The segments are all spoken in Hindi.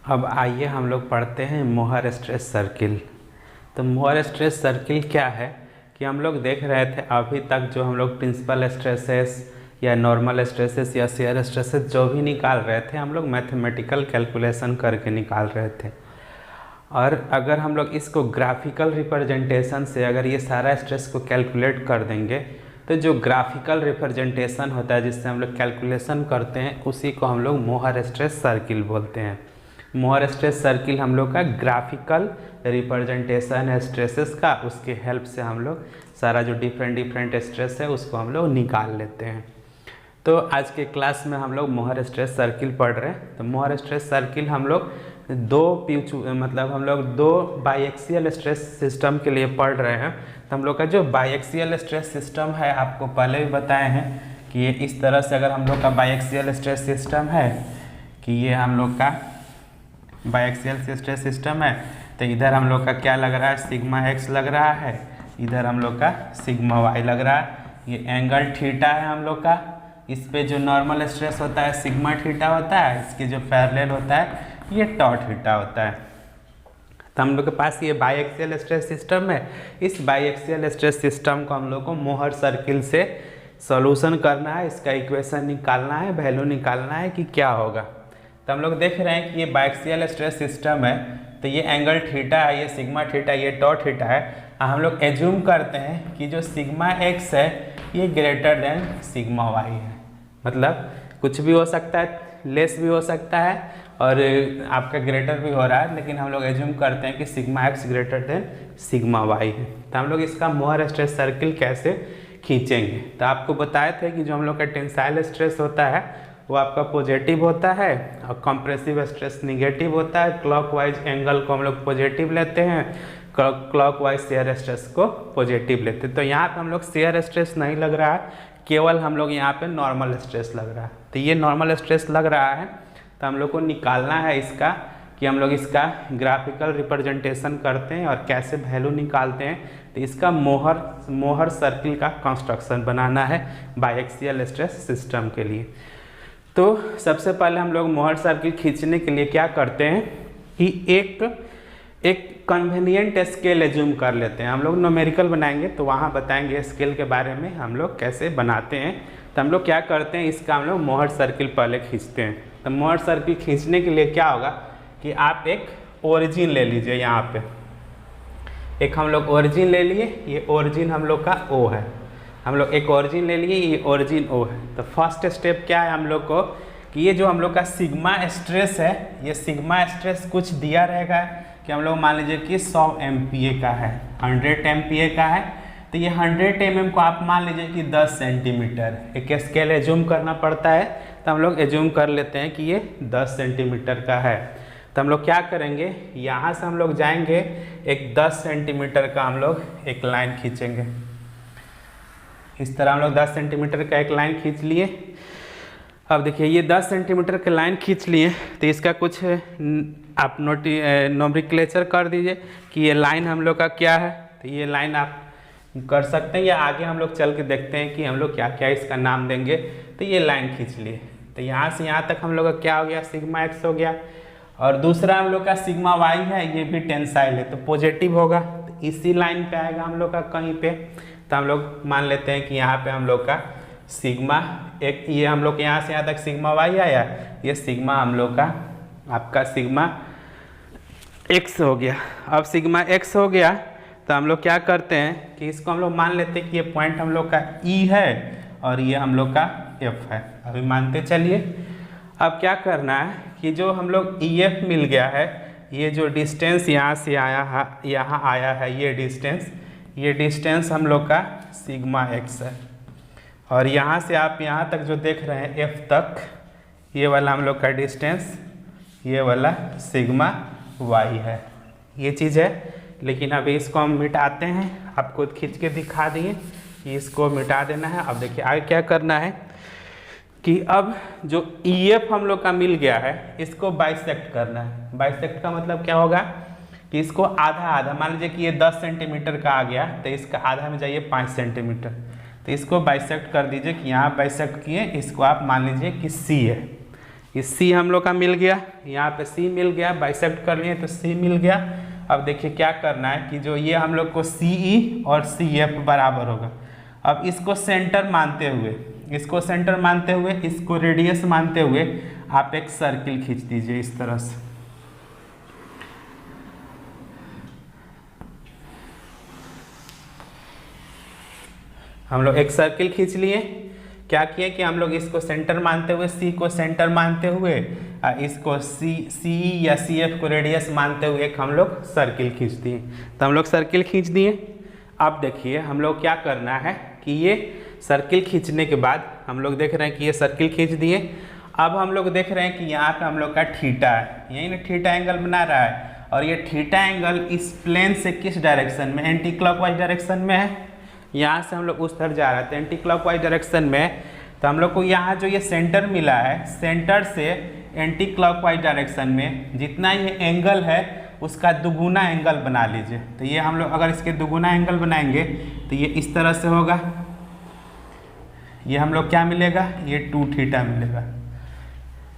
अब आइए हम लोग पढ़ते हैं मोहर स्ट्रेस सर्किल। तो मोहर स्ट्रेस सर्किल क्या है कि हम लोग देख रहे थे अभी तक जो हम लोग प्रिंसिपल स्ट्रेसेस या नॉर्मल स्ट्रेसेस या शेयर स्ट्रेसेस जो भी निकाल रहे थे हम लोग मैथमेटिकल कैलकुलेशन करके निकाल रहे थे। और अगर हम लोग इसको ग्राफिकल रिप्रेजेंटेशन से अगर ये सारा स्ट्रेस को कैलकुलेट कर देंगे तो जो ग्राफिकल रिप्रेजेंटेशन होता है जिससे हम लोग कैलकुलेशन करते हैं उसी को हम लोग मोहर स्ट्रेस सर्किल बोलते हैं। मोहर स्ट्रेस सर्किल हम लोग का ग्राफिकल रिप्रेजेंटेशन है स्ट्रेसेस का, उसके हेल्प से हम लोग सारा जो डिफरेंट स्ट्रेस है उसको हम लोग निकाल लेते हैं। तो आज के क्लास में हम लोग मोहर स्ट्रेस सर्किल पढ़ रहे हैं। तो मोहर स्ट्रेस सर्किल हम लोग दो बाईएक्सियल स्ट्रेस सिस्टम के लिए पढ़ रहे हैं। तो हम लोग का जो बाईएक्सियल स्ट्रेस सिस्टम है आपको पहले भी बताए हैं कि ये इस तरह से अगर हम लोग का बाईएक्सियल स्ट्रेस सिस्टम है कि ये हम लोग का बाईएक्सियल स्ट्रेस सिस्टम है तो इधर हम लोग का क्या लग रहा है सिग्मा एक्स लग रहा है, इधर हम लोग का सिग्मा वाई लग रहा है। ये एंगल थीटा है हम लोग का, इस पे जो नॉर्मल स्ट्रेस होता है सिग्मा थीटा होता है, इसके जो पैरेलल होता है ये टॉ थीटा होता है। तो हम लोग के पास ये बाईएक्सियल स्ट्रेस सिस्टम है। इस बाईएक्सियल स्ट्रेस सिस्टम को हम लोग को मोहर सर्किल से सॉल्यूशन करना है, इसका इक्वेशन निकालना है, वैल्यू निकालना है कि क्या होगा। तो हम लोग देख रहे हैं कि ये बाईएक्सियल स्ट्रेस सिस्टम है तो ये एंगल थीटा है, ये सिग्मा थीटा, ये टॉ थीटा है। हम लोग एज्यूम करते हैं कि जो सिग्मा एक्स है ये ग्रेटर देन सिग्मा वाई है। मतलब कुछ भी हो सकता है, लेस भी हो सकता है और आपका ग्रेटर भी हो रहा है, लेकिन हम लोग एज्यूम करते हैं कि sigma x greater than sigma y है। तो हम लोग इसका मोहर स्ट्रेस सर्किल कैसे खींचेंगे। तो आपको बताए थे कि जो हम लोग का टेंसाइल स्ट्रेस होता है वो आपका पॉजिटिव होता है और कंप्रेसिव स्ट्रेस निगेटिव होता है। क्लॉकवाइज एंगल को हम लोग पॉजिटिव लेते हैं, क्लॉकवाइज शेयर स्ट्रेस को पॉजिटिव लेते हैं। तो यहाँ पे हम लोग शेयर स्ट्रेस नहीं लग रहा है, केवल हम लोग यहाँ पे नॉर्मल स्ट्रेस लग रहा है। तो ये नॉर्मल स्ट्रेस लग रहा है तो हम लोग को निकालना है इसका कि हम लोग इसका ग्राफिकल रिप्रेजेंटेशन करते हैं और कैसे वैल्यू निकालते हैं। तो इसका मोहर सर्किल का कंस्ट्रक्शन बनाना है बाईएक्सियल स्ट्रेस सिस्टम के लिए। तो सबसे पहले हम लोग मोहर सर्किल खींचने के लिए क्या करते हैं कि एक कन्वीनियंट स्केल एज्यूम कर लेते हैं। हम लोग न्यूमेरिकल बनाएंगे तो वहाँ बताएंगे स्केल के बारे में हम लोग कैसे बनाते हैं। तो हम लोग क्या करते हैं इसका हम लोग मोहर सर्किल पहले खींचते हैं। तो मोहर सर्किल खींचने के लिए क्या होगा कि आप एक ओरिजिन ले लीजिए। यहाँ पे एक हम लोग ओरिजिन ले लिए, ये ओरिजिन हम लोग का ओ है, हम लोग एक ओरिजिन ले लिए, ये ओरिजिन ओ है। तो फर्स्ट स्टेप क्या है हम लोग को कि ये जो हम लोग का सिग्मा स्ट्रेस है, ये सिग्मा स्ट्रेस कुछ दिया रहेगा कि हम लोग मान लीजिए कि 100 MPa का है, 100 MPa का है। तो ये 100 mm को आप मान लीजिए कि 10 सेंटीमीटर, एक स्केल एज्यूम करना पड़ता है। तो हम लोग एज्यूम कर लेते हैं कि ये 10 सेंटीमीटर का है। तो हम लोग क्या करेंगे, यहाँ से हम लोग जाएंगे एक 10 सेंटीमीटर का हम लोग एक लाइन खींचेंगे। इस तरह हम लोग 10 सेंटीमीटर का एक लाइन खींच लिए। अब देखिए ये 10 सेंटीमीटर का लाइन खींच लिए तो इसका कुछ आप नोमेनक्लेचर कर दीजिए कि ये लाइन हम लोग का क्या है। तो ये लाइन आप कर सकते हैं या आगे हम लोग चल के देखते हैं कि हम लोग क्या क्या इसका नाम देंगे। तो ये लाइन खींच लिए तो यहाँ से यहाँ तक हम लोग का क्या हो गया सिग्मा एक्स हो गया। और दूसरा हम लोग का सिग्मा वाई है, ये भी टेंसाइल है तो पॉजिटिव होगा, तो इसी लाइन पे आएगा हम लोग का कहीं पे। तो हम लोग मान लेते हैं कि यहाँ पे हम लोग का सिग्मा एक, ये हम लोग यहाँ से यहाँ तक सिग्मा वाई आया, ये सिग्मा हम लोग का आपका सिग्मा एक्स हो गया। अब सिग्मा एक्स हो गया तो हम लोग क्या करते हैं कि इसको हम लोग मान लेते हैं कि ये पॉइंट हम लोग का ई है और ये हम लोग का एफ है। अभी मानते चलिए। अब क्या करना है कि जो हम लोग ई एफ मिल गया है, ये जो डिस्टेंस यहाँ से आया है यहाँ आया है, ये डिस्टेंस हम लोग का सिग्मा एक्स है। और यहाँ से आप यहाँ तक जो देख रहे हैं एफ तक, ये वाला हम लोग का डिस्टेंस, ये वाला सिग्मा वाई है, ये चीज़ है। लेकिन अभी इसको हम मिटाते हैं, आपको खींच के दिखा दिए कि इसको मिटा देना है। अब देखिए आगे क्या करना है कि अब जो EF हम लोग का मिल गया है इसको बाइसेक्ट करना है। बाइसेक्ट का मतलब क्या होगा कि इसको आधा आधा, मान लीजिए कि ये 10 सेंटीमीटर का आ गया तो इसका आधा में जाइए 5 सेंटीमीटर। तो इसको बाइसेक्ट कर दीजिए कि यहाँ बाइसेक्ट किए, इसको आप मान लीजिए कि C है, कि सी हम लोग का मिल गया, यहाँ पे सी मिल गया, बाइसेक्ट कर लिए तो सी मिल गया। अब देखिए क्या करना है कि जो ये हम लोग को सी ई और सी एफ बराबर होगा। अब इसको सेंटर मानते हुए, इसको सेंटर मानते हुए, इसको रेडियस मानते हुए आप एक सर्किल खींच दीजिए इस तरह से। हम लोग एक सर्किल खींच लिए। क्या किए कि हम लोग इसको सेंटर मानते हुए, सी को सेंटर मानते हुए, इसको सी या सी एफ को रेडियस मानते हुए एक हम लोग सर्किल खींच दिए। तो हम लोग सर्किल खींच दिए। अब देखिए हम लोग क्या करना है कि ये सर्किल खींचने के बाद हम लोग देख रहे हैं कि ये सर्किल खींच दिए। अब हम लोग देख रहे हैं कि यहाँ पे हम लोग का थीटा है, यही ना थीटा एंगल बना रहा है, और ये थीटा एंगल इस प्लेन से किस डायरेक्शन में, एंटी क्लॉकवाइज डायरेक्शन में है। यहाँ से हम लोग उस तरफ जा रहे थे एंटी क्लॉकवाइज डायरेक्शन में। तो हम लोग को यहाँ जो ये सेंटर मिला है, सेंटर से एंटी क्लॉकवाइज डायरेक्शन में जितना ये एंगल है उसका दुगुना एंगल बना लीजिए। तो ये हम लोग अगर इसके दुगुना एंगल बनाएंगे तो ये इस तरह से होगा। ये हम लोग क्या मिलेगा, ये 2 थीटा मिलेगा।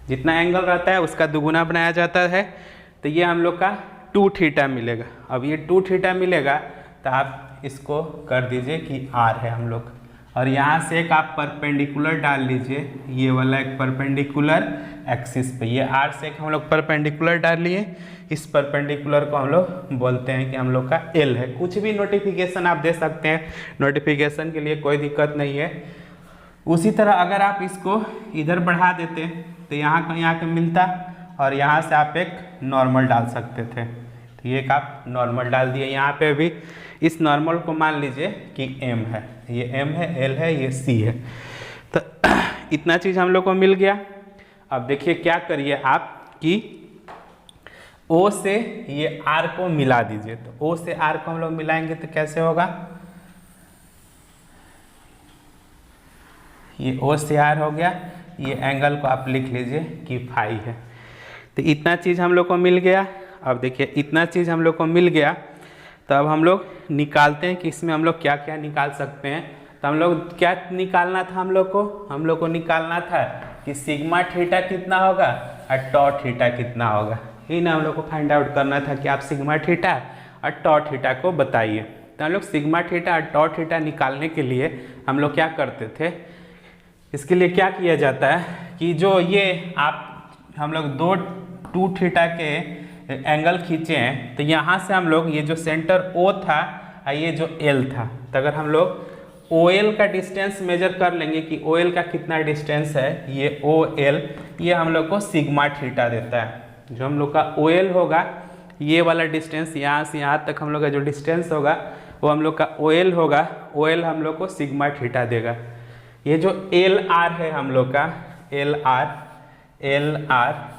जितना एंगल रहता है उसका दुगुना बनाया जाता है, तो ये हम लोग का 2 थीटा मिलेगा। अब ये 2 थीटा मिलेगा तो आप इसको कर दीजिए कि आर है हम लोग, और यहाँ से एक आप परपेंडिकुलर डाल लीजिए, ये वाला एक परपेंडिकुलर एक्सिस पे। ये आर से एक हम लोग परपेंडिकुलर डाल लिए। इस परपेंडिकुलर को हम लोग बोलते हैं कि हम लोग का एल है। कुछ भी नोटिफिकेशन आप दे सकते हैं, नोटिफिकेशन के लिए कोई दिक्कत नहीं है। उसी तरह अगर आप इसको इधर बढ़ा देते तो यहाँ का मिलता, और यहाँ से आप एक नॉर्मल डाल सकते थे। तो ये एक आप नॉर्मल डाल दिए। यहाँ पे भी इस नॉर्मल को मान लीजिए कि m है, ये m है, l है, ये c है। तो इतना चीज़ हम लोग को मिल गया। अब देखिए क्या करिए आप कि O से ये R को मिला दीजिए। तो O से R को हम लोग मिलाएंगे तो कैसे होगा, ये O से R हो गया। ये एंगल को आप लिख लीजिए कि फाई है। तो इतना चीज़ हम लोग को मिल गया। अब देखिए इतना चीज़ हम लोग को मिल गया, तो अब हम लोग निकालते हैं कि इसमें हम लोग क्या क्या निकाल सकते हैं। तो हम लोग क्या निकालना था, हम लोग को निकालना था कि सिग्मा थीटा कितना होगा और टॉ थीटा कितना होगा। ये ना हम लोग को फाइंड आउट करना था कि आप सिग्मा थीटा और टॉ थीटा को बताइए। तो हम लोग सिग्मा थीटा और टॉ थीटा निकालने के लिए हम लोग क्या करते थे, इसके लिए क्या किया जाता है कि जो ये आप हम लोग 2 थीटा के एंगल खींचे हैं, तो यहाँ से हम लोग ये जो सेंटर O था और ये जो L था, तो अगर हम लोग OL का डिस्टेंस मेजर कर लेंगे कि OL का कितना डिस्टेंस है, ये OL, ये हम लोग को सिग्मा थीटा देता है। जो हम लोग का OL होगा, ये वाला डिस्टेंस यहाँ से यहाँ तक हम लोग का जो डिस्टेंस होगा वो हम लोग का OL होगा। OL हम लोग को सिग्मा थीटा देगा। ये जो LR है हम लोग का, LR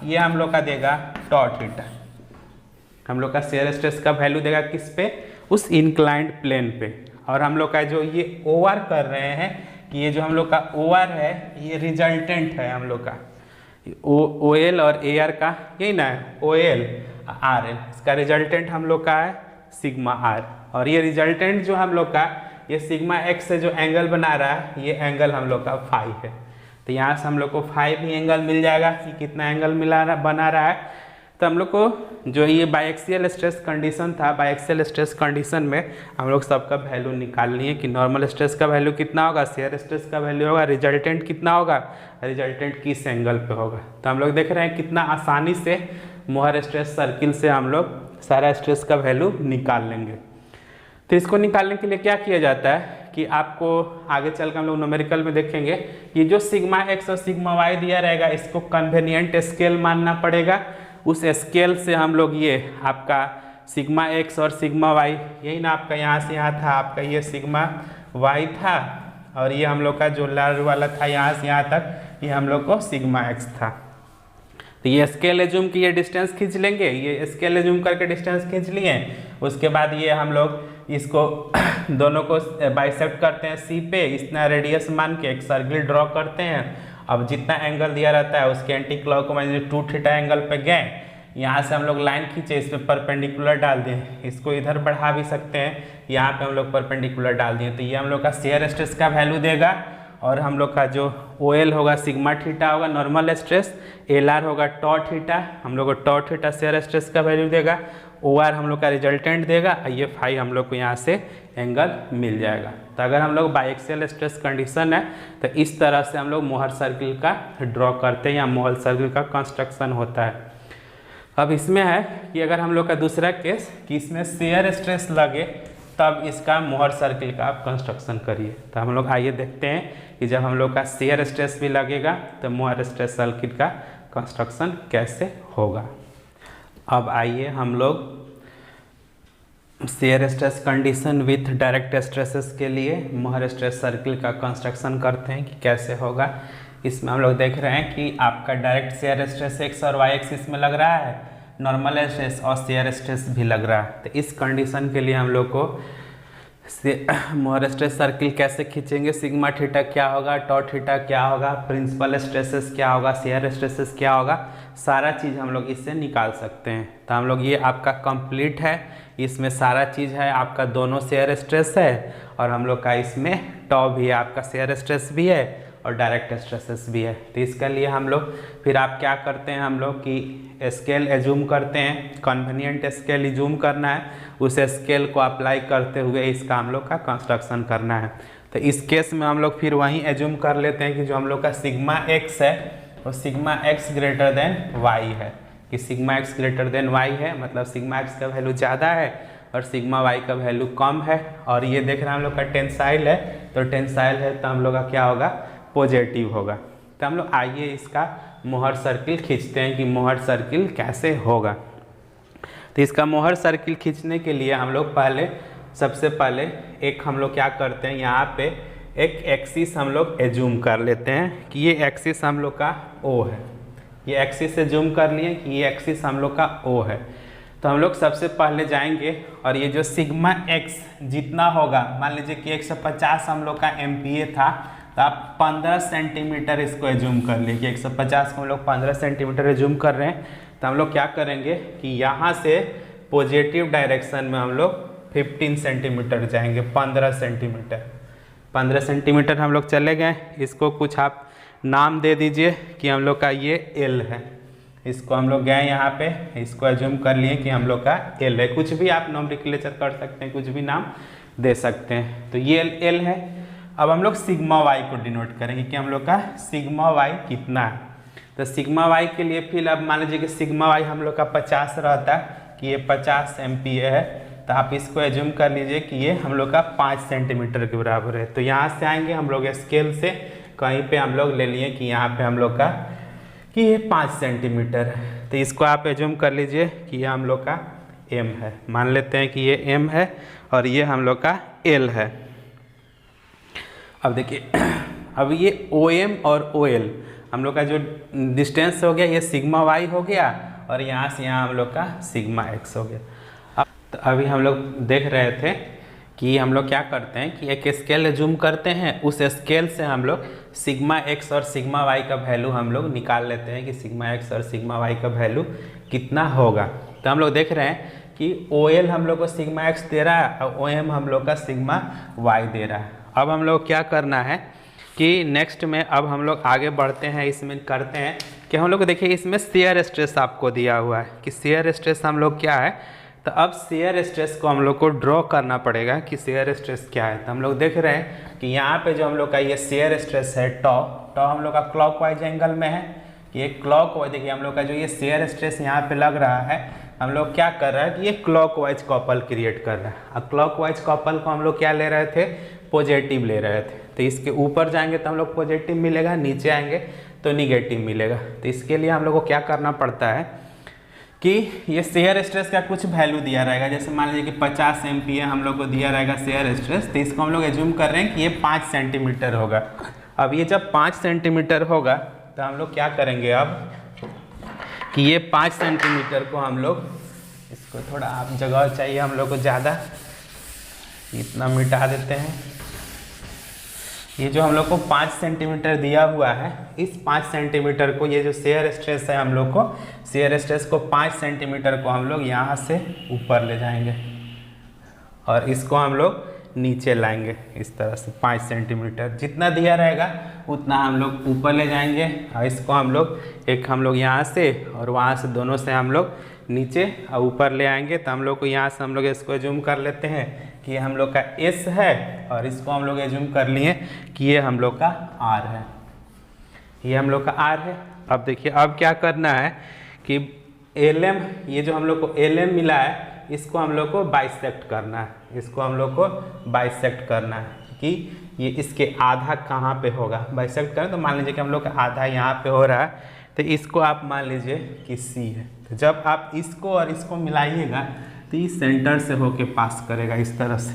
ये हम लोग का देगा टॉ थीटा। हम लोग का शेयर स्ट्रेस का वैल्यू देगा किस पे, उस इंक्लाइंड प्लेन पे। और हम लोग का जो ये OR कर रहे हैं कि ये जो हम लोग का OR है ये रिजल्टेंट है हम लोग का, OL और AR का, यही ना है OL RL, इसका रिजल्टेंट हम लोग का है सिग्मा R। और ये रिजल्टेंट जो हम लोग का ये सिग्मा x से जो एंगल बना रहा है, ये एंगल हम लोग का फाई है। तो यहाँ से हम लोग को फाई भी एंगल मिल जाएगा कि कितना एंगल बना रहा है। तो हम लोग को जो ये बायएक्सियल स्ट्रेस कंडीशन था, बायएक्सियल स्ट्रेस कंडीशन में हम लोग सबका वैल्यू निकाल लिए कि नॉर्मल स्ट्रेस का वैल्यू कितना होगा, शेयर स्ट्रेस का वैल्यू होगा, रिजल्टेंट कितना होगा, रिजल्टेंट किस एंगल पे होगा। तो हम लोग देख रहे हैं कितना आसानी से मोहर स्ट्रेस सर्किल से हम लोग सारा स्ट्रेस का वैल्यू निकाल लेंगे। तो इसको निकालने के लिए क्या किया जाता है कि आपको आगे चल कर हम लोग न्यूमेरिकल में देखेंगे, ये जो सिग्मा x और सिग्मा y दिया रहेगा इसको कन्वेनिएंट स्केल मानना पड़ेगा। उस स्केल से हम लोग ये आपका सिग्मा x और सिग्मा y, यही ना आपका यहाँ से यहाँ था, आपका ये सिग्मा y था, और ये हम लोग का जो लाल वाला था यहाँ से यहाँ तक, ये हम लोग को सिग्मा x था। तो ये स्केल एज्यूम की ये डिस्टेंस खींच लेंगे, ये स्केल एज्यूम करके डिस्टेंस खींच लिए। उसके बाद ये हम लोग इसको दोनों को बाइसेक्ट करते हैं C पे, इतना रेडियस मान के एक सर्किल ड्रॉ करते हैं। अब जितना एंगल दिया रहता है उसके एंटी क्लॉकवाइज 2 थीटा एंगल पे गए, यहाँ से हम लोग लाइन खींचे, इस पर परपेंडिकुलर डाल दें, इसको इधर बढ़ा भी सकते हैं, यहाँ पे हम लोग परपेंडिकुलर डाल दिए। तो ये हम लोग का शेयर स्ट्रेस का वैल्यू देगा, और हम लोग का जो ओ एल होगा सिग्मा थीटा होगा नॉर्मल स्ट्रेस, एल आर होगा टॉ थीटा, हम लोग को टॉ थीटा शेयर स्ट्रेस का वैल्यू देगा, ओ आर हम लोग का रिजल्टेंट देगा, ये फाई हम लोग को यहाँ से एंगल मिल जाएगा। तो अगर हम लोग बाइएक्सियल स्ट्रेस कंडीशन है तो इस तरह से हम लोग मोहर सर्किल का ड्रॉ करते हैं या मोहर सर्किल का कंस्ट्रक्शन होता है। अब इसमें है कि अगर हम लोग का दूसरा केस कि इसमें शेयर स्ट्रेस लगे तब इसका मोहर सर्किल का आप कंस्ट्रक्शन करिए। तो हम लोग आइए देखते हैं कि जब हम लोग का शेयर स्ट्रेस भी लगेगा तो मोहर स्ट्रेस सर्किल का कंस्ट्रक्शन कैसे होगा। अब आइए हम लोग shear stress condition with direct stresses के लिए मोहर स्ट्रेस सर्किल का कंस्ट्रक्शन करते हैं कि कैसे होगा। इसमें हम लोग देख रहे हैं कि आपका डायरेक्ट शेयर स्ट्रेस एक्स और वाई एक्सिस में लग रहा है, नॉर्मल स्ट्रेस और शेयर स्ट्रेस भी लग रहा है। तो इस कंडीशन के लिए हम लोग को मोहर स्ट्रेस सर्किल कैसे खींचेंगे, सिग्मा थीटा क्या होगा, टॉ थीटा क्या होगा, प्रिंसिपल स्ट्रेसेस क्या होगा, शेयर स्ट्रेसेस क्या होगा, सारा चीज़ हम लोग इससे निकाल सकते हैं। तो हम लोग ये आपका कंप्लीट है, इसमें सारा चीज़ है, आपका दोनों शेयर स्ट्रेस है और हम लोग का इसमें टॉ भी है, आपका शेयर स्ट्रेस भी है और डायरेक्ट स्ट्रेसेस भी है। तो इसके लिए हम लोग फिर आप क्या करते हैं, हम लोग की स्केल एज्यूम करते हैं, कन्वीनियंट स्केल एज्यूम करना है, उस स्केल को अप्लाई करते हुए इसका हम लोग का कंस्ट्रक्शन करना है। तो इस केस में हम लोग फिर वहीं एज्यूम कर लेते हैं कि जो हम लोग का सिग्मा एक्स है वो sigma x greater than y है, कि sigma x greater than y है, मतलब सिग्मा एक्स का वैल्यू ज़्यादा है और सिग्मा वाई का वैल्यू कम है। और ये देख रहे हैं हम लोग का टेंसाइल है, तो टेंसाइल है तो हम लोग का क्या होगा, पॉजिटिव होगा। तो हम लोग आइए इसका मोहर सर्किल खींचते हैं कि मोहर सर्किल कैसे होगा। तो इसका मोहर सर्किल खींचने के लिए हम लोग सबसे पहले एक हम लोग क्या करते हैं, यहाँ पे एक एक्सिस हम लोग एज्यूम कर लेते हैं कि ये एक्सिस हम लोग का ओ है, ये एक्सिस एज्यूम कर लिए कि ये एक्सिस हम लोग का ओ है। तो हम लोग सबसे पहले जाएंगे और ये जो सिग्मा एक्स जितना होगा, मान लीजिए कि 150 हम लोग का MPa था, तो आप 15 सेंटीमीटर इसको एज्यूम कर लिए कि 150 को हम लोग 15 सेंटीमीटर एज्यूम कर रहे हैं। तो हम लोग क्या करेंगे कि यहाँ से पॉजिटिव डायरेक्शन में हम लोग 15 सेंटीमीटर जाएंगे, 15 सेंटीमीटर हम लोग चले गए। इसको कुछ आप नाम दे दीजिए कि हम लोग का ये एल है, इसको हम लोग गए यहाँ पे, इसको एज्यूम कर लिए कि हम लोग का एल है, कुछ भी आप नोमेनक्लेचर कर सकते हैं, कुछ भी नाम दे सकते हैं। तो ये एल है। अब हम लोग सिग्मा वाई को डिनोट करेंगे कि हम लोग का सिग्मा वाई कितना है। तो सिग्मा वाई के लिए फिर अब मान लीजिए कि सिग्मा वाई हम लोग का 50 रहता है कि ये 50 MPa है, तो आप इसको एज्यूम कर लीजिए कि ये हम लोग का 5 सेंटीमीटर के बराबर है। तो यहाँ से आएंगे हम लोग स्केल से कहीं पे हम लोग ले लिए कि यहाँ पे हम लोग का कि ये 5 सेंटीमीटर है। तो इसको आप एज्यूम कर लीजिए कि ये हम लोग का M है, मान लेते हैं कि ये M है और ये हम लोग का L है। अब देखिए अब ये OM और OL हम लोग का जो डिस्टेंस हो गया ये सिग्मा वाई हो गया और यहाँ से यहाँ हम लोग का सिग्मा एक्स हो गया। अब तो अभी हम लोग देख रहे थे कि हम लोग क्या करते हैं कि एक स्केल एज्यूम करते हैं, उस स्केल से हम लोग सिग्मा एक्स और सिग्मा वाई का वैल्यू हम लोग निकाल लेते हैं कि सिग्मा एक्स और सिग्मा वाई का वैल्यू कितना होगा। तो हम लोग देख रहे हैं कि OL हम लोग को सिग्मा एक्स दे रहा है और OM हम लोग का सिग्मा वाई दे रहा है। अब हम लोग क्या करना है कि नेक्स्ट में अब हम लोग आगे बढ़ते हैं, इसमें करते हैं कि हम लोग देखिए इसमें शेयर स्ट्रेस आपको दिया हुआ है कि शेयर स्ट्रेस हम लोग क्या है। तो अब शेयर स्ट्रेस को हम लोग को ड्रॉ करना पड़ेगा कि शेयर स्ट्रेस क्या है। तो हम लोग देख रहे हैं कि यहाँ पे जो हम लोग का ये शेयर स्ट्रेस है टॉ हम लोग का क्लॉकवाइज एंगल में है, ये क्लॉकवाइज। देखिए हम लोग का जो ये शेयर स्ट्रेस यहाँ पे लग रहा है, हम लोग क्या कर रहे हैं कि ये क्लॉकवाइज कपल क्रिएट कर रहा है। अब क्लॉकवाइज कपल को हम लोग क्या ले रहे थे, पॉजिटिव ले रहे थे। तो इसके ऊपर जाएंगे तो हम लोग पॉजिटिव मिलेगा, नीचे आएंगे तो निगेटिव मिलेगा। तो इसके लिए हम लोग को क्या करना पड़ता है कि ये शेयर स्ट्रेस का कुछ वैल्यू दिया रहेगा, जैसे मान लीजिए कि 50 MPa हम लोग को दिया रहेगा शेयर स्ट्रेस। तो इसको हम लोग एज्यूम कर रहे हैं कि ये 5 सेंटीमीटर होगा। अब ये जब 5 सेंटीमीटर होगा तो हम लोग क्या करेंगे अब कि ये 5 सेंटीमीटर को हम लोग, इसको थोड़ा आप जगह चाहिए हम लोग को ज़्यादा, इतना मिटा देते हैं। ये जो हम लोग को 5 सेंटीमीटर दिया हुआ है, इस 5 सेंटीमीटर को, ये जो शेयर स्ट्रेस है हम लोग को, शेयर स्ट्रेस को 5 सेंटीमीटर को हम लोग यहाँ से ऊपर ले जाएंगे और इसको हम लोग नीचे लाएंगे इस तरह से 5 सेंटीमीटर, जितना दिया रहेगा उतना हम लोग ऊपर ले जाएंगे और इसको हम लोग यहाँ से और वहाँ से दोनों से हम लोग नीचे और ऊपर ले आएंगे। तो हम लोग को यहाँ से हम लोग इसको जूम कर लेते हैं कि ये हम लोग का S है और इसको हम लोग जूम कर लिए कि ये हम लोग का R है, ये हम लोग का R है। अब देखिए अब क्या करना है कि LM, ये जो हम लोग को LM मिला है इसको हम लोग को बाइसेक्ट करना है, इसको हम लोग को बाइसेक्ट करना है कि ये इसके आधा कहाँ पे होगा। बाइसेक्ट करें तो मान लीजिए कि हम लोग का आधा यहाँ पे हो रहा है, तो इसको आप मान लीजिए कि C है। तो जब आप इसको और इसको मिलाइएगा तो ये सेंटर से होके पास करेगा इस तरह से,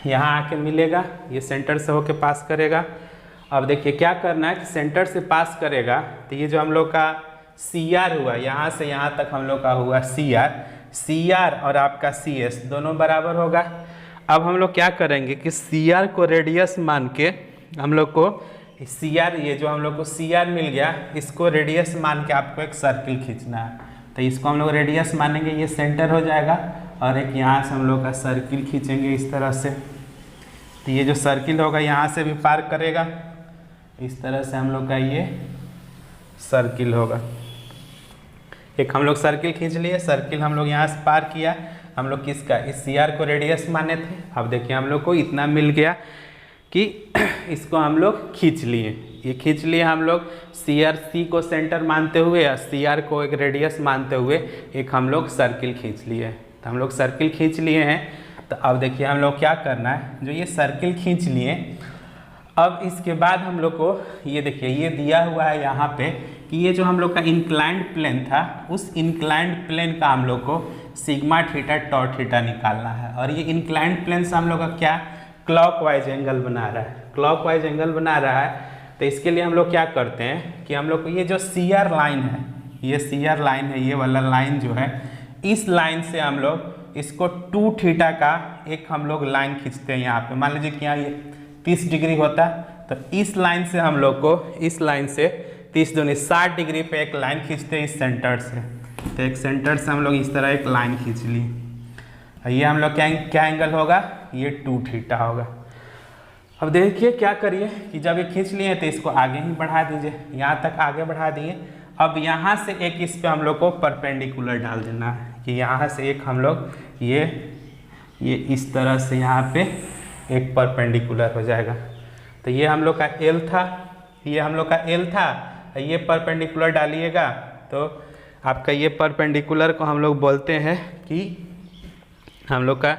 यहाँ आके मिलेगा, ये सेंटर से होके पास करेगा। अब देखिए क्या करना है कि सेंटर से पास करेगा तो ये जो हम लोग का CR हुआ, यहाँ से यहाँ तक हम लोग का हुआ CR और आपका CS दोनों बराबर होगा। अब हम लोग क्या करेंगे कि CR को रेडियस मान के हम लोग को CR, ये जो हम लोग को CR मिल गया इसको रेडियस मान के आपको एक सर्किल खींचना है। तो इसको हम लोग रेडियस मानेंगे, ये सेंटर हो जाएगा और एक यहाँ से हम लोग का सर्किल खींचेंगे इस तरह से। तो ये जो सर्किल होगा यहाँ से भी पार करेगा, इस तरह से हम लोग का ये सर्किल होगा। एक हम लोग सर्किल खींच लिए, सर्किल हम लोग यहाँ से पार किया, हम लोग किसका, इस CR को रेडियस माने थे। अब देखिए हम लोग को इतना मिल गया कि इसको हम लोग खींच लिए, ये खींच लिए हम लोग C को सेंटर मानते हुए और CR को एक रेडियस मानते हुए एक हम लोग सर्किल खींच लिए। तो हम लोग सर्किल खींच लिए हैं। तो अब देखिए हम लोग क्या करना है, जो ये सर्किल खींच लिए, अब इसके बाद हम लोग को ये देखिए ये दिया हुआ है यहाँ पे कि ये जो हम लोग का इंक्लाइंड प्लेन था उस इंक्लाइंड प्लेन का हम लोग को सिग्मा थीटा टॉ थीटा निकालना है। और ये इंक्लाइंड प्लेन से हम लोग का क्या क्लॉकवाइज एंगल बना रहा है, क्लॉकवाइज एंगल बना रहा है। तो इसके लिए हम लोग क्या करते हैं कि हम लोग को ये जो CR लाइन है, ये CR लाइन है, ये वाला लाइन जो है, इस लाइन से हम लोग इसको 2 थीटा का एक हम लोग लाइन खींचते हैं यहाँ पे। मान लीजिए कि यहाँ ये 30 डिग्री होता, तो इस लाइन से हम लोग को, इस लाइन से 30 दूनी 60 डिग्री पे एक लाइन खींचते हैं इस सेंटर से। तो एक सेंटर से हम लोग इस तरह एक लाइन खींच ली, ये हम लोग क्या एंगल होगा, ये 2 थीटा होगा। अब देखिए क्या करिए कि जब ये खींच लिए तो इसको आगे ही बढ़ा दीजिए, यहाँ तक आगे बढ़ा दिए। अब यहाँ से एक इस पे हम लोग को परपेंडिकुलर डाल देना है कि यहाँ से एक हम लोग ये इस तरह से यहाँ पे एक परपेंडिकुलर हो जाएगा। तो ये हम लोग का L था, ये हम लोग का L था, ये परपेंडिकुलर डालिएगा तो आपका ये परपेंडिकुलर को हम लोग बोलते हैं कि हम लोग का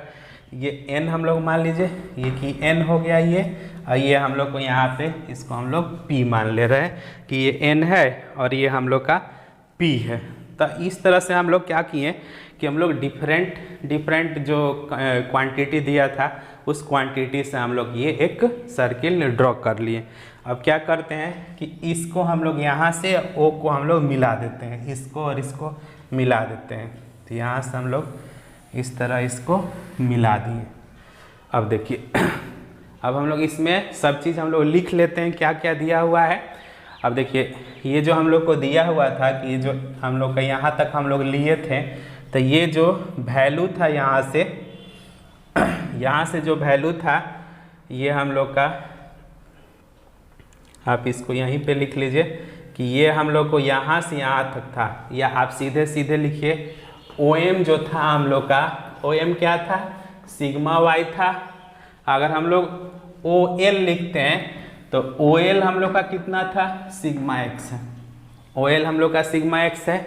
ये N हम लोग मान लीजिए, ये कि N हो गया ये, और ये हम लोग को यहाँ पे इसको हम लोग P मान ले रहे हैं कि ये N है और ये हम लोग का P है। तो इस तरह से हम लोग क्या किए कि हम लोग डिफरेंट जो क्वांटिटी दिया था उस क्वांटिटी से हम लोग ये एक सर्किल ड्रॉ कर लिए। अब क्या करते हैं कि इसको हम लोग यहाँ से O को हम लोग मिला देते हैं, इसको और इसको मिला देते हैं। तो यहाँ से हम लोग इस तरह इसको मिला दिए। अब देखिए अब हम लोग इसमें सब चीज़ हम लोग लिख लेते हैं क्या क्या दिया हुआ है। अब देखिए ये जो हम लोग को दिया हुआ था कि ये जो हम लोग का यहाँ तक हम लोग लिए थे, तो ये जो वैल्यू था यहाँ से जो वैल्यू था ये हम लोग का, आप इसको यहीं पे लिख लीजिए कि ये हम लोग को यहाँ से यहाँ तक था, या आप सीधे सीधे लिखिए OM जो था हम लोग का, OM क्या था, सिग्मा y था। अगर हम लोग OL लिखते हैं तो OL हम लोग का कितना था, सिग्मा x है, OL हम लोग का सिग्मा x है।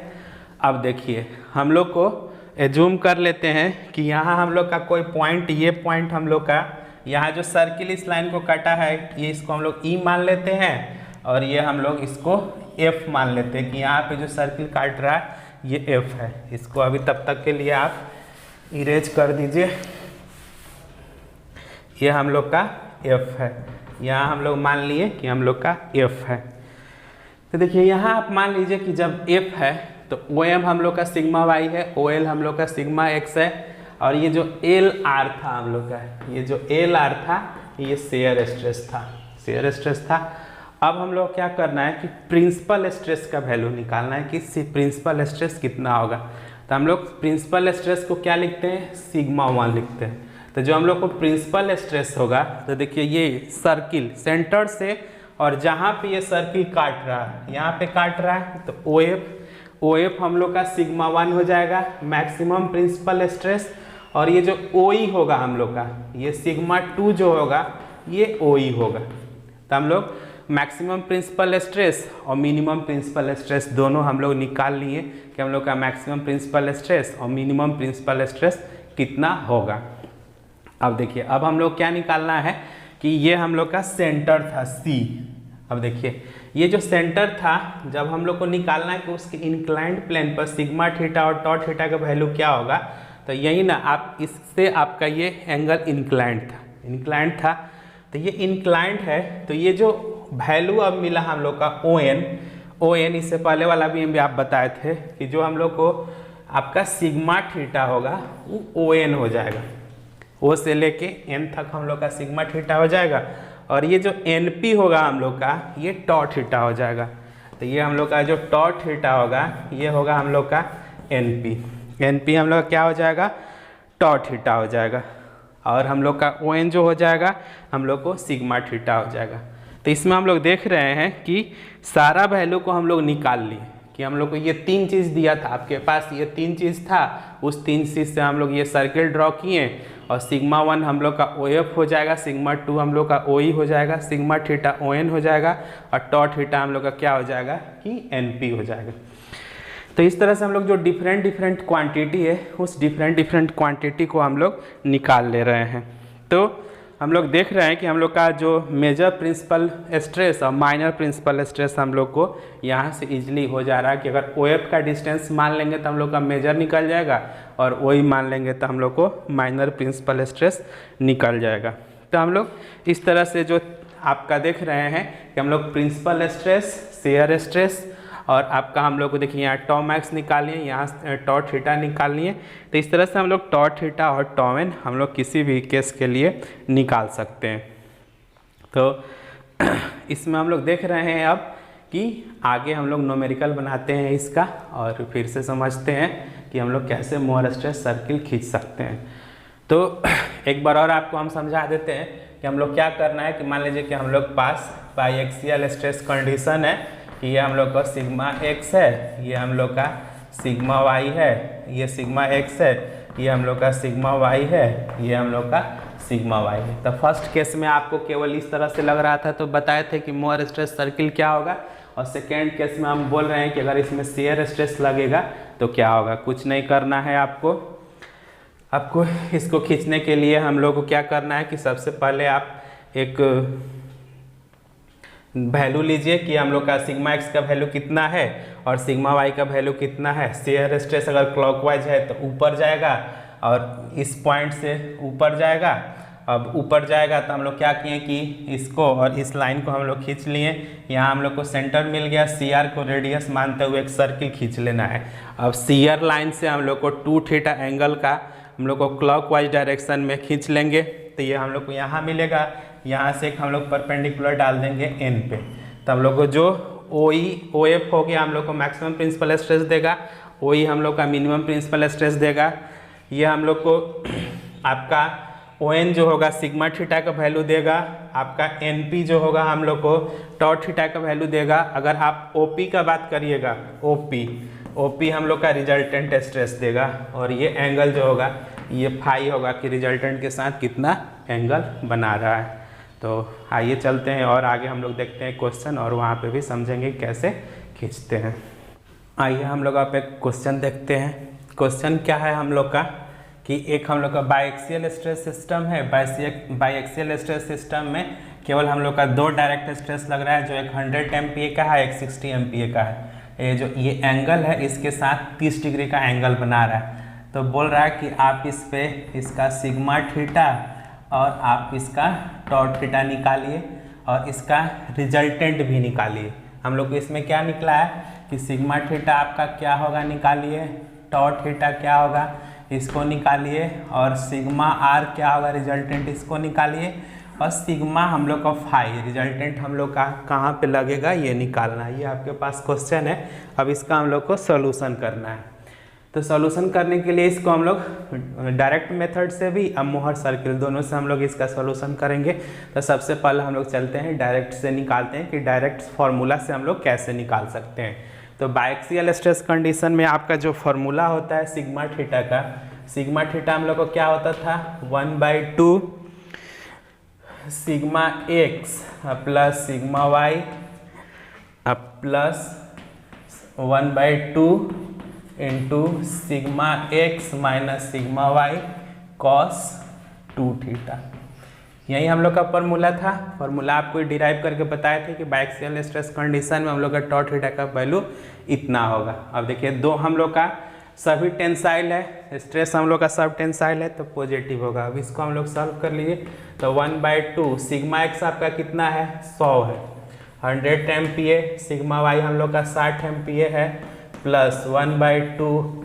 अब देखिए हम लोग को एज्यूम कर लेते हैं कि यहाँ हम लोग का कोई पॉइंट, ये पॉइंट हम लोग का यहाँ जो सर्किल इस लाइन को काटा है ये इसको हम लोग E मान लेते हैं और ये हम लोग इसको F मान लेते हैं कि यहाँ पे जो सर्किल काट रहा है ये F है। इसको अभी तब तक के लिए आप इरेज कर दीजिए, ये हम लोग का F है, यहाँ हम लोग मान लिए कि हम लोग का F है। तो देखिए यहाँ आप मान लीजिए कि जब F है तो OM हम लोग का सिग्मा y है, OL हम लोग का सिग्मा x है, और ये जो LR था हम लोग का, ये जो LR था ये शेयर स्ट्रेस था। अब हम लोग क्या करना है कि प्रिंसिपल स्ट्रेस का वैल्यू निकालना है कि प्रिंसिपल स्ट्रेस कितना होगा। तो हम लोग प्रिंसिपल स्ट्रेस को क्या लिखते हैं, सिग्मा 1 लिखते हैं। तो जो हम लोग को प्रिंसिपल स्ट्रेस होगा, तो देखिए ये सर्किल सेंटर से और जहाँ पे ये सर्किल काट रहा है, यहाँ पे काट रहा है, तो ओ एफ हम लोग का सिग्मा 1 हो जाएगा मैक्सिमम प्रिंसिपल स्ट्रेस, और ये जो ओ ई होगा हम लोग का, ये सिग्मा 2 जो होगा ये ओ ई होगा। तो हम लोग मैक्सिमम प्रिंसिपल स्ट्रेस और मिनिमम प्रिंसिपल स्ट्रेस दोनों हम लोग निकाल लिए कि हम लोग का मैक्सिमम प्रिंसिपल स्ट्रेस और मिनिमम प्रिंसिपल स्ट्रेस कितना होगा। अब देखिए, अब हम लोग क्या निकालना है कि ये हम लोग का सेंटर था सी। अब देखिए ये जो सेंटर था, जब हम लोग को निकालना है कि उसके इंक्लाइंड प्लेन पर सिग्मा थीटा और टॉ थीटा का वैल्यू क्या होगा, तो यही ना, आप इससे आपका ये एंगल इंक्लाइंड था, तो ये इंक्लाइंड है, तो ये जो वैल्यू अब मिला हम लोग का ओ एन, इससे पहले वाला भी आप बताए थे कि जो हम लोग को आपका सिग्मा थीटा होगा वो ओ एन हो जाएगा, ओ से लेके एन तक हम लोग का सिग्मा थीटा हो जाएगा, और ये जो एन पी होगा हम लोग का ये टॉ थीटा हो जाएगा। तो ये हम लोग का जो टॉ थीटा होगा ये होगा हम लोग का एन पी हम लोग का क्या हो जाएगा, टॉ थीटा हो जाएगा, और हम लोग का ओ एन जो हो जाएगा हम लोग को सिग्मा थीटा हो जाएगा। तो इसमें हम लोग देख रहे हैं कि सारा वैल्यू को हम लोग निकाल लिए कि हम लोग को ये 3 चीज़ दिया था, आपके पास ये 3 चीज़ था, उस 3 चीज़ से हम लोग ये सर्किल ड्रॉ किए, और सिग्मा 1 हम लोग का ओ एफ हो जाएगा, सिग्मा 2 हम लोग का ओ ई हो जाएगा, सिग्मा थीटा ओ एन हो जाएगा, और टॉ थीटा हम लोग का क्या हो जाएगा कि एन पी हो जाएगा। तो इस तरह से हम लोग जो डिफरेंट क्वांटिटी है उस डिफरेंट क्वांटिटी को हम लोग निकाल ले रहे हैं। तो हम लोग देख रहे हैं कि हम लोग का जो मेजर प्रिंसिपल स्ट्रेस और माइनर प्रिंसिपल स्ट्रेस हम लोग को यहाँ से इजीली हो जा रहा है कि अगर ओ एफ का डिस्टेंस मान लेंगे तो हम लोग का मेजर निकल जाएगा, और ओ ई मान लेंगे तो हम लोग को माइनर प्रिंसिपल स्ट्रेस निकल जाएगा। तो हम लोग इस तरह से जो आपका देख रहे हैं कि हम लोग प्रिंसिपल स्ट्रेस, शेयर स्ट्रेस, और आपका हम लोग को देखिए यहाँ टॉ मैक्स निकालिए, यहाँ टॉ थीटा निकालिए। तो इस तरह से हम लोग टॉ थीटा और टॉ एन हम लोग किसी भी केस के लिए निकाल सकते हैं। तो इसमें हम लोग देख रहे हैं अब कि आगे हम लोग न्यूमेरिकल बनाते हैं इसका, और फिर से समझते हैं कि हम लोग कैसे मोर स्ट्रेस सर्किल खींच सकते हैं। तो एक बार और आपको हम समझा देते हैं कि हम लोग क्या करना है। कि मान लीजिए कि हम लोग पास बाईएक्सियल स्ट्रेस कंडीशन है कि ये हम लोग का सिग्मा एक्स है, ये हम लोग का सिग्मा वाई है, ये सिग्मा एक्स है, ये हम लोग का सिग्मा वाई है, ये हम लोग का सिग्मा वाई है। तो फर्स्ट केस में आपको केवल इस तरह से लग रहा था तो बताए थे कि मोर स्ट्रेस सर्किल क्या होगा, और सेकेंड केस में हम बोल रहे हैं कि अगर इसमें शेयर स्ट्रेस लगेगा तो क्या होगा। कुछ नहीं करना है आपको इसको खींचने के लिए हम लोग को क्या करना है कि सबसे पहले आप एक वैल्यू लीजिए कि हम लोग का सिग्मा एक्स का वैल्यू कितना है और सिग्मा वाई का वैल्यू कितना है। शेयर स्ट्रेस अगर क्लॉकवाइज है तो ऊपर जाएगा और इस पॉइंट से ऊपर जाएगा। अब ऊपर जाएगा तो हम लोग क्या किए कि इसको और इस लाइन को हम लोग खींच लिए। यहाँ हम लोग को सेंटर मिल गया, सी आर को रेडियस मानते हुए एक सर्किल खींच लेना है। अब सी आर लाइन से हम लोग को 2 थीटा एंगल का हम लोग को क्लॉकवाइज डायरेक्शन में खींच लेंगे। तो ये हम लोग को यहाँ मिलेगा, यहाँ से एक हम लोग परपेंडिकुलर डाल देंगे एन पे। तो हम लोग को जो ओ एफ हो गया हम लोग को मैक्सिमम प्रिंसिपल स्ट्रेस देगा, ओ ई हम लोग का मिनिमम प्रिंसिपल स्ट्रेस देगा। ये हम लोग को आपका ओ एन जो होगा सिग्मा थीटा का वैल्यू देगा, आपका एन पी जो होगा हम लोग को टॉ थीटा का वैल्यू देगा। अगर आप ओ पी का बात करिएगा, ओ पी हम लोग का रिजल्टेंट स्ट्रेस देगा, और ये एंगल जो होगा ये फाई होगा कि रिजल्टेंट के साथ कितना एंगल बना रहा है। तो आइए चलते हैं और आगे हम लोग देखते हैं क्वेश्चन, और वहाँ पे भी समझेंगे कैसे खींचते हैं। आइए हम लोग आप एक क्वेश्चन देखते हैं। क्वेश्चन क्या है हम लोग का कि एक हम लोग का बाईएक्सियल स्ट्रेस सिस्टम है। बाईएक्सियल स्ट्रेस सिस्टम में केवल हम लोग का 2 डायरेक्ट स्ट्रेस लग रहा है, जो एक 100 MPa का है, एक 60 MPa का है। ये एंगल है इसके साथ 30 डिग्री का एंगल बना रहा है। तो बोल रहा है कि आप इस पे इसका सिग्मा थीटा और आप इसका टॉ थीटा निकालिए और इसका रिजल्टेंट भी निकालिए। हम लोग को इसमें क्या निकला है कि सिग्मा थीटा आपका क्या होगा निकालिए, टॉ थीटा क्या होगा इसको निकालिए, और सिग्मा आर क्या होगा रिजल्टेंट इसको निकालिए, और सिग्मा हम लोग का फाई रिजल्टेंट हम लोग का कहाँ पे लगेगा ये निकालना है। ये आपके पास क्वेश्चन है, अब इसका हम लोग को सोल्यूशन करना है। तो सॉल्यूशन करने के लिए इसको हम लोग डायरेक्ट मेथड से भी अब मोहर सर्किल दोनों से हम लोग इसका सॉल्यूशन करेंगे। तो सबसे पहले हम लोग चलते हैं डायरेक्ट से निकालते हैं कि डायरेक्ट फार्मूला से हम लोग कैसे निकाल सकते हैं। तो बायएक्सियल स्ट्रेस कंडीशन में आपका जो फार्मूला होता है सिग्मा थीटा का, सिग्मा थीटा हम लोग को क्या होता था 1/2 sigma x plus sigma y plus 1/2 into sigma x minus sigma y cos 2 theta. यही हम लोग का फार्मूला था। फार्मूला आपको डिराइव करके बताए थे कि बायएक्सियल स्ट्रेस कंडीशन में हम लोग का टॉ थीटा का वैल्यू इतना होगा। अब देखिए दो हम लोग का सभी टेंसाइल है, स्ट्रेस हम लोग का सब टेंसाइल है तो पॉजिटिव होगा। अब इसको हम लोग सॉल्व कर लिए तो 1/2 सिग्मा एक्स आपका कितना है 100 है, 100 MPa, सिग्मा वाई हम लोग का 60 MPa है plus 1/2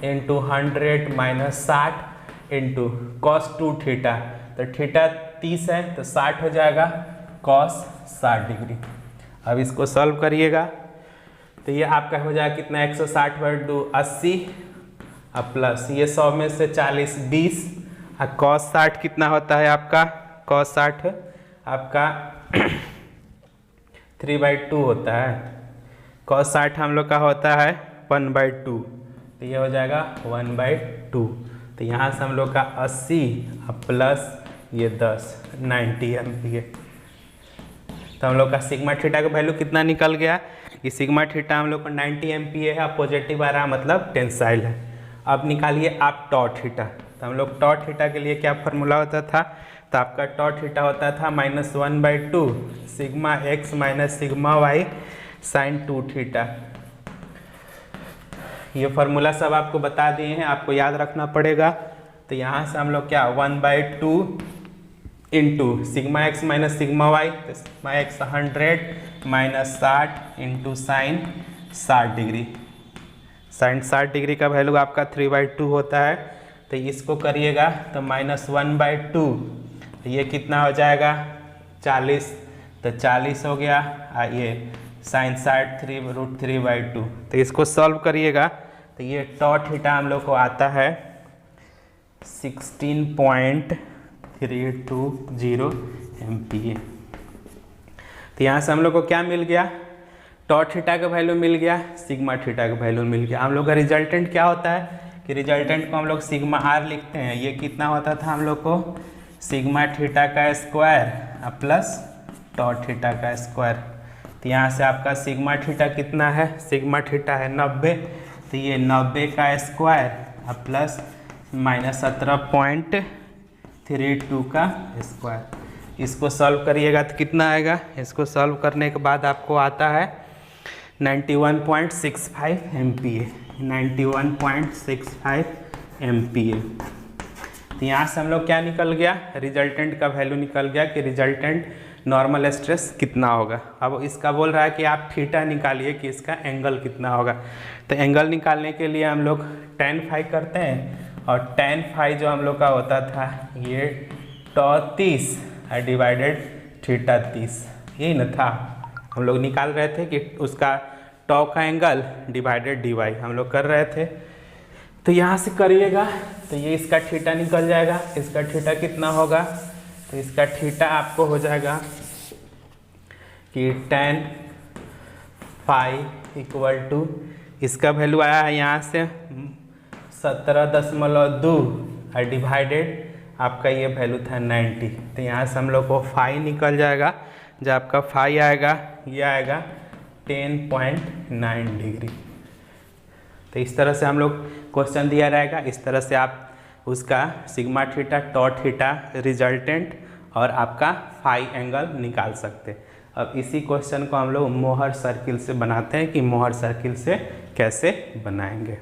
into 100 minus 60 into cos 2 theta. तो थीटा 30 है तो 60 हो जाएगा कॉस 60 डिग्री। अब इसको सॉल्व करिएगा तो ये आपका हो जाएगा कितना 160/2 80 अब प्लस ये 100 में से 40 20 और कॉस 60 कितना होता है आपका कॉस 60 आपका 3/2 होता है, कॉस 60 हम लोग का होता है 1/2 तो ये हो जाएगा 1/2। तो यहाँ से हम लोग का 80 अब प्लस ये 10 90 MPa। तो हम लोग का सिग्मा थीटा का वैल्यू कितना निकल गया कि सिग्मा थीटा हम लोग को 90 MPa है, पॉजिटिव आ रहा मतलब टेंसाइल है। अब निकालिए आप टॉ थीटा। तो हम लोग टॉ थीटा के लिए क्या फार्मूला होता था, तो आपका टॉ थीटा होता था -1/2 sigma x minus sigma y sine 2 theta. ये फार्मूला सब आपको बता दिए हैं, आपको याद रखना पड़ेगा। तो यहाँ से हम लोग क्या 1/2 into sigma x minus sigma Y, तो sigma X 100 minus 60 into sine 60 degree, sine 60 degree का वैल्यू आपका 3/2 होता है। तो इसको करिएगा तो -1/2 ये कितना हो जाएगा 40, तो 40 हो गया ये साइन 60 3√3/2। तो इसको सॉल्व करिएगा तो ये टॉ थीटा हम लोग को आता है 16.320 MPa। तो यहाँ से हम लोग को क्या मिल गया टॉ थीटा का वैल्यू मिल गया, सिग्मा थीटा का वैल्यू मिल गया। हम लोग का रिजल्टेंट क्या होता है कि रिजल्टेंट को हम लोग सिग्मा आर लिखते हैं। ये कितना होता था हम लोग को सिग्मा थीटा का स्क्वायर प्लस टॉ थीटा का स्क्वायर। तो यहाँ से आपका सिग्मा थीटा कितना है, सिग्मा थीटा है 90, तो ये 90 का स्क्वायर प्लस -17.32 का स्क्वायर। इसको सॉल्व करिएगा तो कितना आएगा, इसको सॉल्व करने के बाद आपको आता है 91.65 MPa, 91.65 MPa। तो यहाँ से हम लोग क्या निकल गया रिजल्टेंट का वैल्यू निकल गया कि रिजल्टेंट नॉर्मल स्ट्रेस कितना होगा। अब इसका बोल रहा है कि आप थीटा निकालिए कि इसका एंगल कितना होगा। तो एंगल निकालने के लिए हम लोग tan फाई करते हैं और tan फाई जो हम लोग का होता था ये टॉ 30 डिवाइडेड थीटा 30, यही ना था। हम लोग निकाल रहे थे कि उसका टॉ का एंगल डिवाइडेड dy हम लोग कर रहे थे। तो यहाँ से करिएगा तो ये इसका थीटा निकल जाएगा, इसका थीटा कितना होगा, तो इसका थीटा आपको हो जाएगा कि tan फाई इक्वल टू इसका वैल्यू आया है यहाँ से 17.2 डिवाइडेड आपका ये वैल्यू था 90। तो यहाँ से हम लोग को फाई निकल जाएगा, जो आपका फाई आएगा ये आएगा 10.9 डिग्री। तो इस तरह से हम लोग क्वेश्चन दिया रहेगा, इस तरह से आप उसका सिग्मा थीटा टॉ थीटा रिजल्टेंट और आपका फाई एंगल निकाल सकते। अब इसी क्वेश्चन को हम लोग मोहर सर्किल से बनाते हैं कि मोहर सर्किल से कैसे बनाएंगे।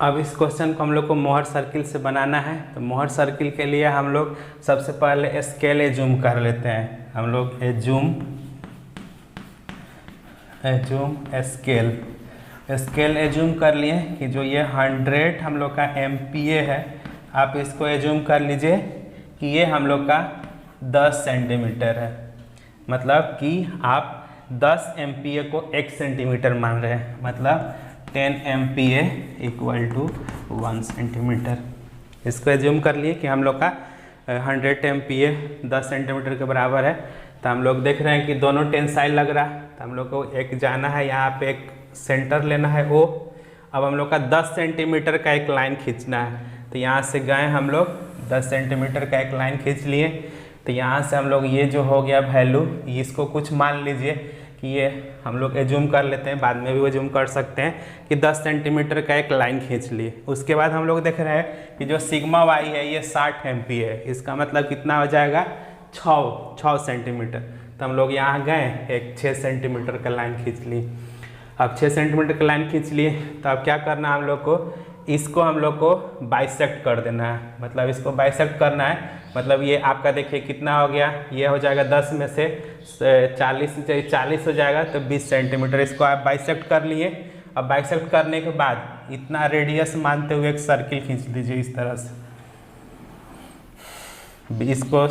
अब इस क्वेश्चन को हम लोग को मोहर सर्किल से बनाना है। तो मोहर सर्किल के लिए हम लोग सबसे पहले स्केल एज्यूम कर लेते हैं। हम लोग एज्यूम स्केल एज्यूम कर लिए कि जो ये 100 हम लोग का MPa है, आप इसको एज्यूम कर लीजिए कि ये हम लोग का 10 सेंटीमीटर है। मतलब कि आप 10 MPa को 1 सेंटीमीटर मान रहे हैं, मतलब 10 MPa इक्वल टू 1 सेंटीमीटर। इसको एज्यूम कर लिए कि हम लोग का 100 MPa 10 सेंटीमीटर के बराबर है। तो हम लोग देख रहे हैं कि दोनों टेंसाइल लग रहा है, तो हम लोग को एक जाना है, यहाँ पे एक सेंटर लेना है O। अब हम लोग का 10 सेंटीमीटर का एक लाइन खींचना है, तो यहाँ से गए हम लोग 10 सेंटीमीटर का एक लाइन खींच लिए। तो यहाँ से हम लोग ये जो हो गया वैल्यू, इसको कुछ मान लीजिए कि ये हम लोग एज्यूम कर लेते हैं, बाद में भी एज्यूम कर सकते हैं कि 10 सेंटीमीटर का एक लाइन खींच लिए। उसके बाद हम लोग देख रहे हैं कि जो सिग्मा वाई है ये 60 MPa है, इसका मतलब कितना हो जाएगा 6 सेंटीमीटर। तो हम लोग यहाँ गए एक 6 सेंटीमीटर का लाइन खींच लिए। अब 6 सेंटीमीटर का लाइन खींच लिए, तो अब क्या करना है हम लोग को, इसको हम लोग को बाइसेक्ट कर देना है, मतलब इसको बाइसेक्ट करना है। मतलब ये आपका देखिए कितना हो गया, ये हो जाएगा 10 में से 40 हो जाएगा, तो 20 सेंटीमीटर। इसको आप बाइसेक्ट कर लिए। अब बाइसेक्ट करने के बाद इतना रेडियस मानते हुए एक सर्किल खींच लीजिए इस तरह से। इसको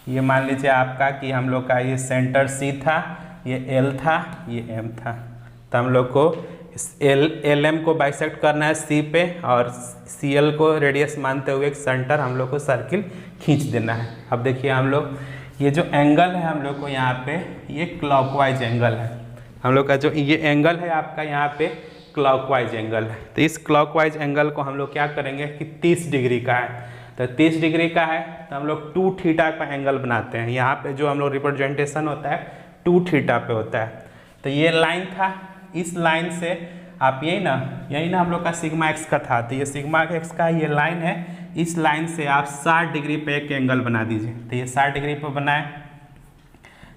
ये मान लीजिए आपका कि हम लोग का ये सेंटर C था, ये L था, ये M था। तो हम लोग को LM को बाइसेक्ट करना है C पे, और CL को रेडियस मानते हुए एक सेंटर हम लोग को सर्किल खींच देना है। अब देखिए हम लोग ये जो एंगल है हम लोग को यहाँ पे, ये क्लॉकवाइज एंगल है। हम लोग का जो ये एंगल है आपका यहाँ पे क्लॉकवाइज एंगल है। तो इस क्लॉकवाइज एंगल को हम लोग क्या करेंगे कि 30 डिग्री का है। तो 30 डिग्री का है तो हम लोग 2 थीटा का एंगल बनाते हैं। यहाँ पे जो हम लोग रिप्रेजेंटेशन होता है 2 थीटा पे होता है। तो ये लाइन था, इस लाइन से आप यही ना हम लोग का सिग्मा एक्स का था, तो ये सिग्मा एक्स का ये लाइन है। इस लाइन से आप 60 डिग्री पे एक एंगल बना दीजिए। तो ये 60 डिग्री पे बनाए,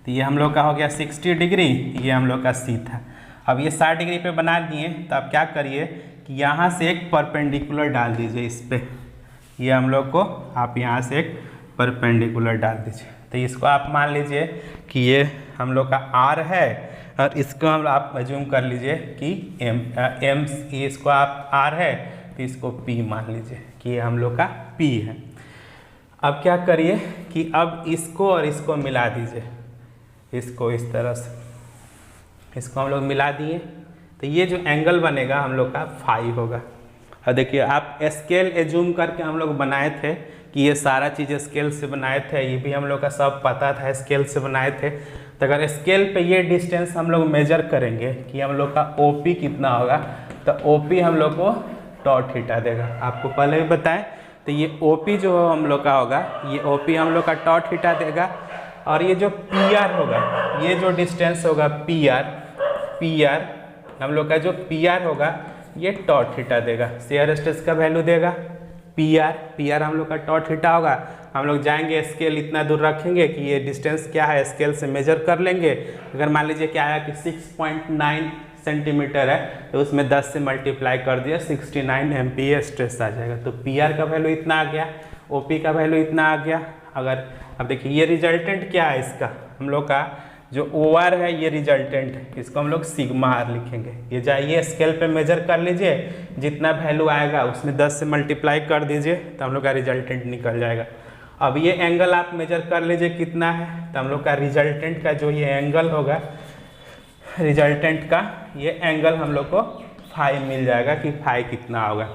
तो ये हम लोग का हो गया 60 डिग्री, ये हम लोग का C था। अब ये 60 डिग्री पे बना दिए, तो आप क्या करिए कि यहाँ से एक परपेंडिकुलर डाल दीजिए इस पर। ये हम लोग को आप यहाँ से एक परपेंडिकुलर डाल दीजिए। तो इसको आप मान लीजिए कि ये हम लोग का R है, और इसको हम आप एज्यूम कर लीजिए कि M इसको आप R है, तो इसको P मान लीजिए कि ये हम लोग का P है। अब क्या करिए कि अब इसको और इसको मिला दीजिए, इसको इस तरह से, इसको हम लोग मिला दिए। तो ये जो एंगल बनेगा हम लोग का फाई होगा। और देखिए आप स्केल एज्यूम करके हम लोग बनाए थे कि ये सारा चीज़ स्केल से बनाए थे, ये भी हम लोग का सब पता था स्केल से बनाए थे। तो अगर स्केल पे ये डिस्टेंस हम लोग मेजर करेंगे कि हम लोग का OP कितना होगा, तो OP हम लोग को टॉट थीटा देगा। आपको पहले भी बताएं, तो ये OP जो हम लोग का होगा, ये OP हम लोग का टॉट थीटा देगा। और ये जो PR होगा, ये जो डिस्टेंस होगा PR हम लोग का जो PR होगा ये टॉट थीटा देगा। शेयर स्ट्रेस का वैल्यू देगा PR हम लोग का टॉट थीटा होगा। हम लोग जाएंगे स्केल इतना दूर रखेंगे कि ये डिस्टेंस क्या है स्केल से मेजर कर लेंगे। अगर मान लीजिए क्या आया कि 6.9 सेंटीमीटर है, तो उसमें 10 से मल्टीप्लाई कर दिया 69 MPa स्ट्रेस आ जाएगा। तो PR का वैल्यू इतना आ गया, OP का वैल्यू इतना आ गया। अगर अब देखिए ये रिजल्टेंट क्या है इसका, हम लोग का जो OR है ये रिजल्टेंट है, इसको हम लोग सिग्मा R लिखेंगे। ये जाइए स्केल पे मेजर कर लीजिए, जितना वैल्यू आएगा उसमें 10 से मल्टीप्लाई कर दीजिए, तो हम लोग का रिजल्टेंट निकल जाएगा। अब ये एंगल आप मेजर कर लीजिए कितना है, तो हम लोग का रिजल्टेंट का जो ये एंगल होगा, रिजल्टेंट का ये एंगल हम लोग को फाई मिल जाएगा कि फाई कितना होगा।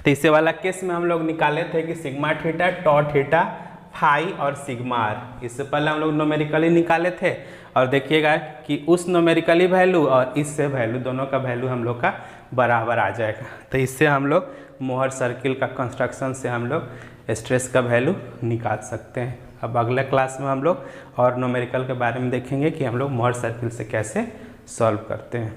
तो इससे वाला केस में हम लोग निकाले थे कि sigma theta, tau theta, phi और सिग्मा R। इससे पहले हम लोग न्यूमेरिकली निकाले थे, और देखिएगा कि उस न्यूमेरिकली वैल्यू और इससे वैल्यू दोनों का वैल्यू हम लोग का बराबर आ जाएगा। तो इससे हम लोग मोहर सर्किल का कंस्ट्रक्शन से हम लोग स्ट्रेस का वैल्यू निकाल सकते हैं। अब अगले क्लास में हम लोग और न्यूमेरिकल के बारे में देखेंगे कि हम लोग मोहर सर्किल से कैसे सॉल्व करते हैं।